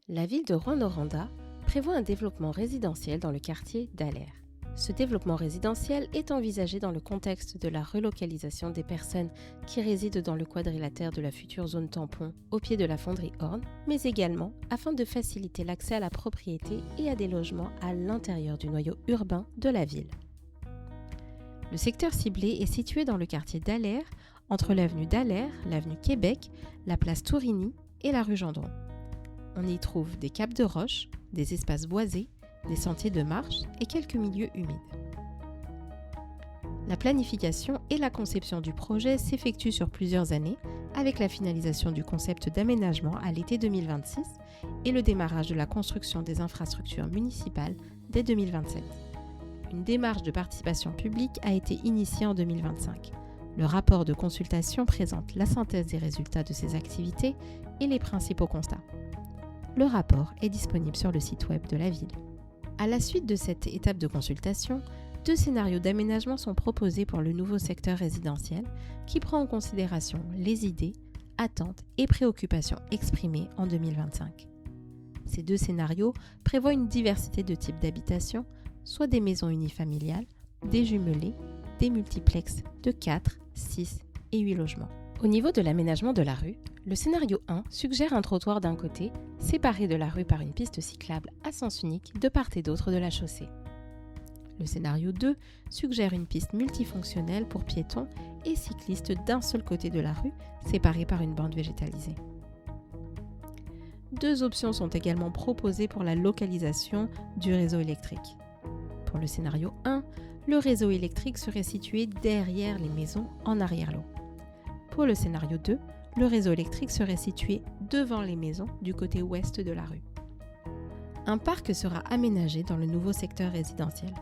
La ville de Rouyn-Noranda prévoit un développement résidentiel dans le quartier d'Aller. Ce développement résidentiel est envisagé dans le contexte de la relocalisation des personnes qui résident dans le quadrilatère de la future zone tampon au pied de la fonderie Horn, mais également afin de faciliter l'accès à la propriété et à des logements à l'intérieur du noyau urbain de la ville. Le secteur ciblé est situé dans le quartier d'Aller, entre l'avenue d'Aller, l'avenue Québec, la place Tourigny et la rue Gendron. On y trouve des caps de roches, des espaces boisés, des sentiers de marche et quelques milieux humides. La planification et la conception du projet s'effectuent sur plusieurs années, avec la finalisation du concept d'aménagement à l'été 2026 et le démarrage de la construction des infrastructures municipales dès 2027. Une démarche de participation publique a été initiée en 2025. Le rapport de consultation présente la synthèse des résultats de ces activités et les principaux constats. Le rapport est disponible sur le site web de la ville. À la suite de cette étape de consultation, 2 scénarios d'aménagement sont proposés pour le nouveau secteur résidentiel qui prend en considération les idées, attentes et préoccupations exprimées en 2025. Ces 2 scénarios prévoient une diversité de types d'habitation, soit des maisons unifamiliales, des jumelées, des multiplexes de 4, 6 et 8 logements. Au niveau de l'aménagement de la rue, le scénario 1 suggère un trottoir d'un côté, séparé de la rue par une piste cyclable à sens unique de part et d'autre de la chaussée. Le scénario 2 suggère une piste multifonctionnelle pour piétons et cyclistes d'un seul côté de la rue, séparée par une bande végétalisée. 2 options sont également proposées pour la localisation du réseau électrique. Pour le scénario 1, le réseau électrique serait situé derrière les maisons en arrière-lot. Pour le scénario 2, le réseau électrique serait situé devant les maisons du côté ouest de la rue. Un parc sera aménagé dans le nouveau secteur résidentiel.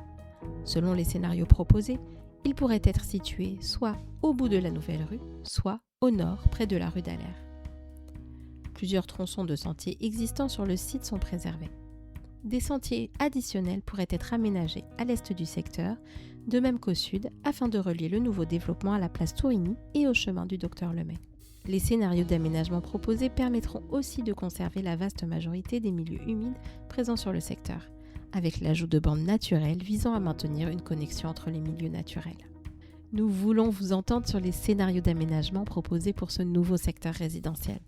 Selon les scénarios proposés, il pourrait être situé soit au bout de la nouvelle rue, soit au nord près de la rue d'Aller. Plusieurs tronçons de sentiers existants sur le site sont préservés. Des sentiers additionnels pourraient être aménagés à l'est du secteur, de même qu'au sud, afin de relier le nouveau développement à la place Tourigny et au chemin du Docteur Lemay. Les scénarios d'aménagement proposés permettront aussi de conserver la vaste majorité des milieux humides présents sur le secteur, avec l'ajout de bandes naturelles visant à maintenir une connexion entre les milieux naturels. Nous voulons vous entendre sur les scénarios d'aménagement proposés pour ce nouveau secteur résidentiel.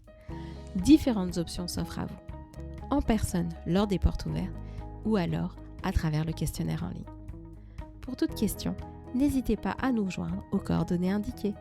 Différentes options s'offrent à vous, en personne lors des portes ouvertes ou alors à travers le questionnaire en ligne. Pour toute question, n'hésitez pas à nous joindre aux coordonnées indiquées.